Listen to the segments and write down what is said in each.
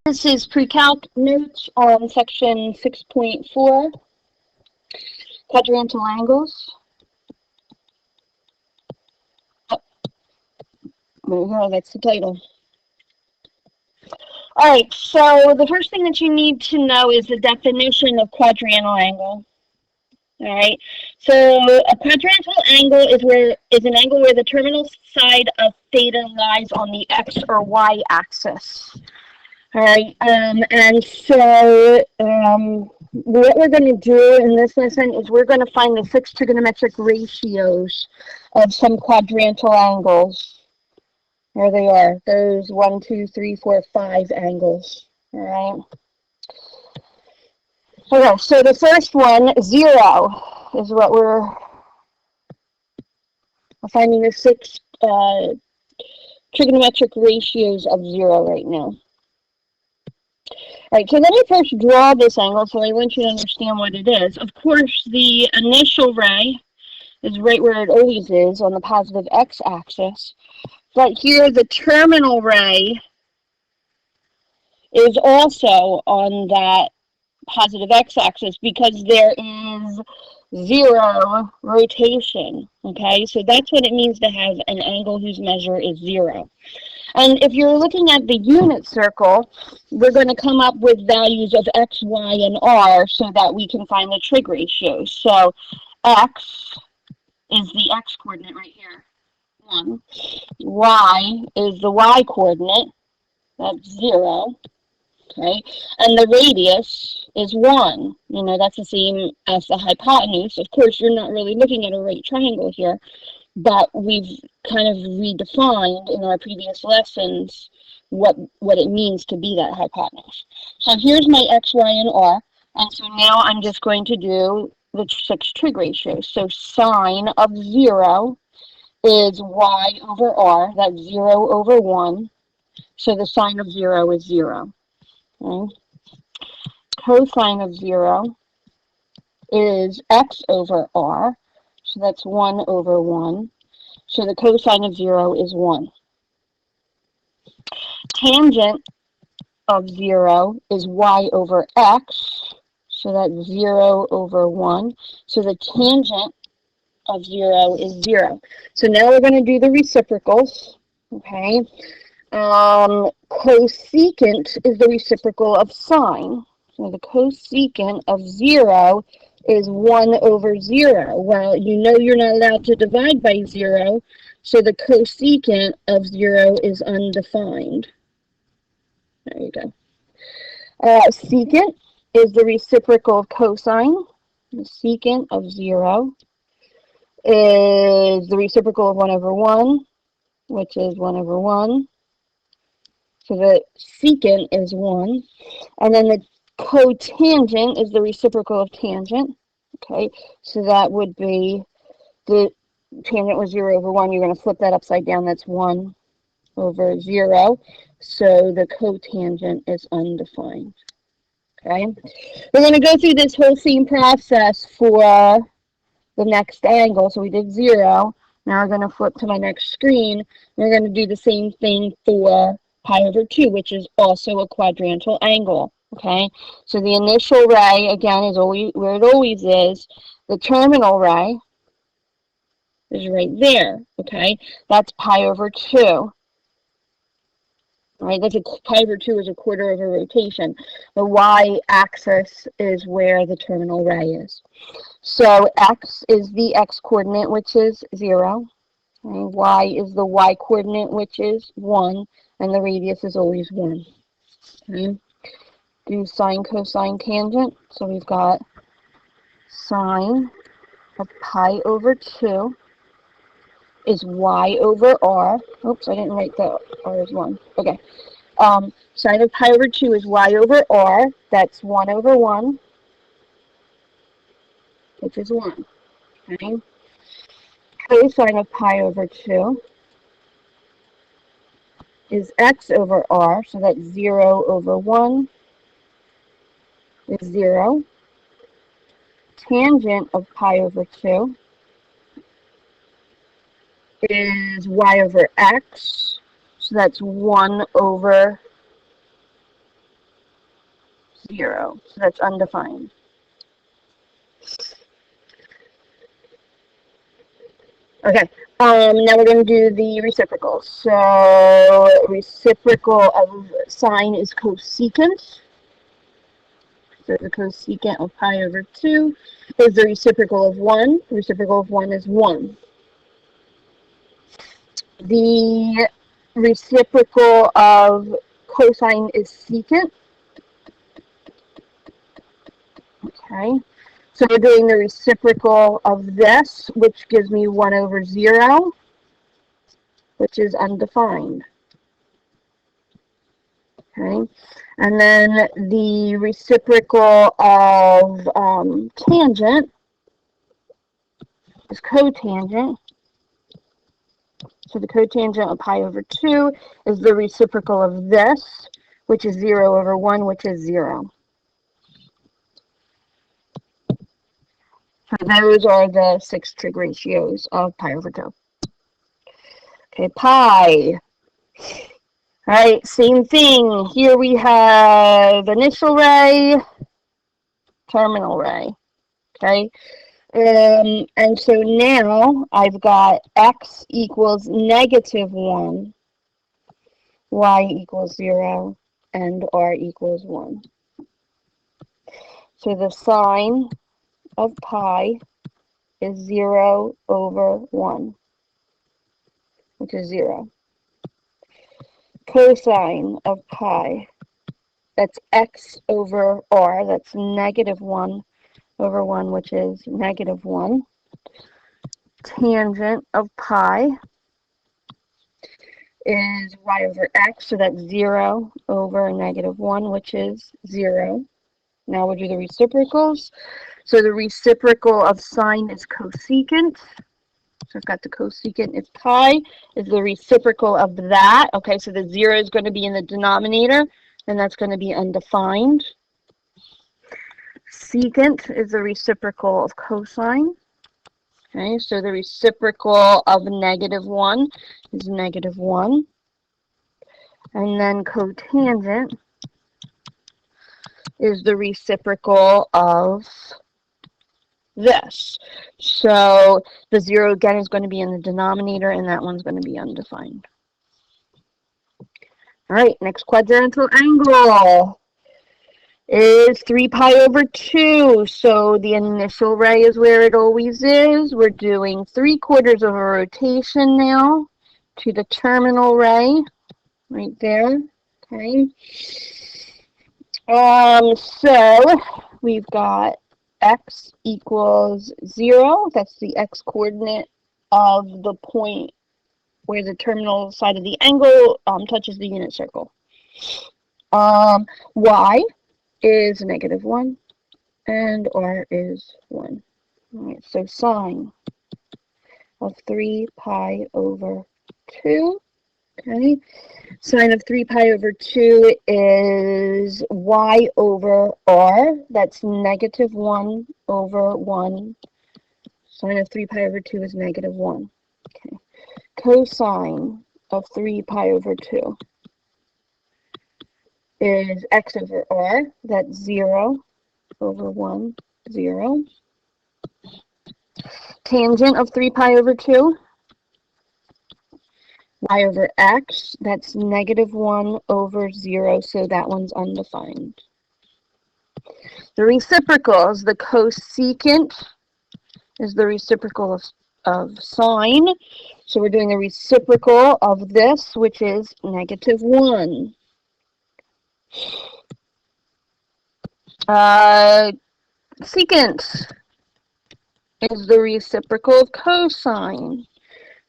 This is precalc notes on section 6.4, quadrantal angles. Oh, there we go, that's the title. All right, so the first thing that you need to know is the definition of quadrantal angle. All right, so a quadrantal angle is an angle where the terminal side of theta lies on the x or y axis. All right, and so what we're going to do in this lesson is we're going to find the 6 trigonometric ratios of some quadrantal angles. There they are, those 1, 2, 3, 4, 5 angles. All right. Okay, so the first one, 0, is what we're finding the 6 trigonometric ratios of 0 right now. All right, so let me first draw this angle so I want you to understand what it is. Of course, the initial ray is right where it always is on the positive x-axis. But here the terminal ray is also on that positive x-axis because there is 0 rotation, okay? So that's what it means to have an angle whose measure is 0. And if you're looking at the unit circle, we're going to come up with values of x, y, and r so that we can find the trig ratios. So x is the x coordinate right here, 1. Y is the y coordinate, that's 0. Okay, and the radius is 1. You know, that's the same as the hypotenuse. Of course, you're not really looking at a right triangle here, but we've kind of redefined in our previous lessons what it means to be that hypotenuse. So here's my x, y, and r, and so now I'm just going to do the 6 trig ratios. So sine of 0 is y over r, that's 0 over 1, so the sine of 0 is 0. Okay. Cosine of 0 is x over r, so that's 1 over 1. So the cosine of 0 is 1. Tangent of 0 is y over x, so that's 0 over 1. So the tangent of 0 is 0. So now we're going to do the reciprocals, okay? Cosecant is the reciprocal of sine. So the cosecant of 0 is 1 over 0. Well, you know you're not allowed to divide by 0, so the cosecant of 0 is undefined. There you go. Secant is the reciprocal of cosine. The secant of 0 is the reciprocal of 1 over 1, which is 1 over 1. So the secant is 1. And then the cotangent is the reciprocal of tangent. Okay, so that would be the tangent was 0 over 1. You're going to flip that upside down. That's 1 over 0. So the cotangent is undefined. Okay, we're going to go through this whole same process for the next angle. So we did 0. Now we're going to flip to my next screen. We're going to do the same thing for pi over 2, which is also a quadrantal angle. Okay, so the initial ray, again, is always where it always is. The terminal ray is right there. Okay, that's pi over 2. All right, pi over 2 is a quarter of a rotation. The y-axis is where the terminal ray is. So x is the x-coordinate, which is 0. And y is the y-coordinate, which is 1. And the radius is always 1. Okay. Do sine, cosine, tangent. So we've got sine of pi over 2 is y over r. Oops, I didn't write the r as 1. Okay. Sine of pi over 2 is y over r. That's 1 over 1, which is 1. Okay. Cosine of pi over 2 is x over r. So that's 0 over 1 is 0. Tangent of pi over 2 is y over x. So that's 1 over 0. So that's undefined. Okay, now we're going to do the reciprocal. So reciprocal of sine is cosecant. So the cosecant of pi over 2 is the reciprocal of 1. The reciprocal of 1 is 1. The reciprocal of cosine is secant. Okay, so we're doing the reciprocal of this, which gives me 1 over 0, which is undefined. Okay, and then the reciprocal of tangent is cotangent. So the cotangent of pi over 2 is the reciprocal of this, which is 0 over 1, which is 0. So those are the 6 trig ratios of pi over 2. Okay, pi. All right, same thing. Here we have initial ray, terminal ray. Okay, and so now I've got x equals negative 1, y equals 0, and r equals 1. So the sine of pi is 0 over 1, which is 0. Cosine of pi, that's x over r, that's negative 1 over 1, which is negative 1. Tangent of pi is y over x, so that's 0 over negative 1, which is 0. Now we'll do the reciprocals. So the reciprocal of sine is cosecant. So I've got the cosecant is pi, is the reciprocal of that. Okay, so the 0 is going to be in the denominator, and that's going to be undefined. Secant is the reciprocal of cosine. Okay, so the reciprocal of negative 1 is negative 1. And then cotangent is the reciprocal of this. So the 0 again is going to be in the denominator, and that one's going to be undefined. All right, next quadrantal angle is 3 pi over 2. So the initial ray is where it always is. We're doing 3/4 of a rotation now to the terminal ray, right there. Okay. So we've got x equals 0. That's the x coordinate of the point where the terminal side of the angle touches the unit circle. Y is negative 1, and r is 1. All right, so sine of 3 pi over 2. Okay, sine of 3 pi over 2 is y over r. That's negative 1 over 1. Sine of 3 pi over 2 is negative 1. Okay. Cosine of 3 pi over 2 is x over r. That's 0 over 1, 0. Tangent of 3 pi over 2, y over x, that's negative 1 over 0, so that one's undefined. The reciprocals, the cosecant is the reciprocal of sine. So we're doing the reciprocal of this, which is negative 1. Secant is the reciprocal of cosine.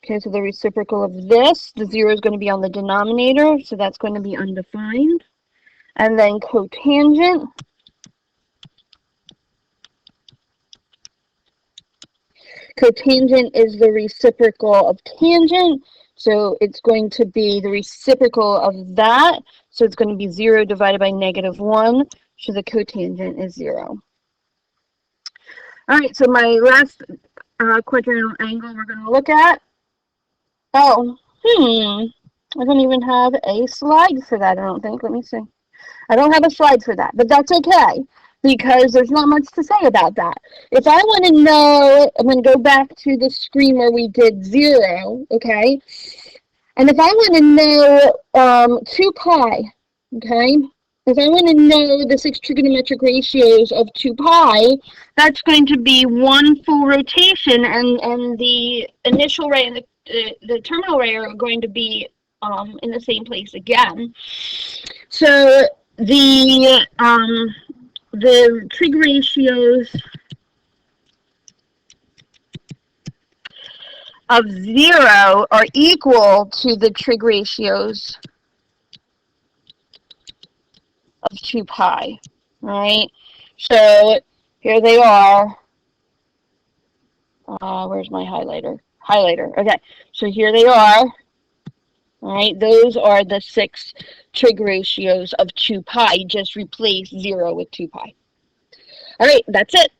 Okay, so the reciprocal of this, the 0 is going to be on the denominator, so that's going to be undefined. And then cotangent. Cotangent is the reciprocal of tangent, so it's going to be the reciprocal of that, so it's going to be 0 divided by negative 1, so the cotangent is 0. All right, so my last quadrantal angle we're going to look at. Oh, I don't even have a slide for that, I don't think. Let me see. I don't have a slide for that, but that's okay because there's not much to say about that. If I want to know, I'm going to go back to the screen where we did 0, okay? And if I want to know 2 pi, okay? If I want to know the 6 trigonometric ratios of 2 pi, that's going to be 1 full rotation, and the initial ray and the terminal ray are going to be in the same place again. So the trig ratios of 0 are equal to the trig ratios of 2 pi, right? So here they are. Where's my highlighter? Okay, so here they are. All right, those are the 6 trig ratios of 2 pi. Just replace 0 with 2 pi. All right, that's it.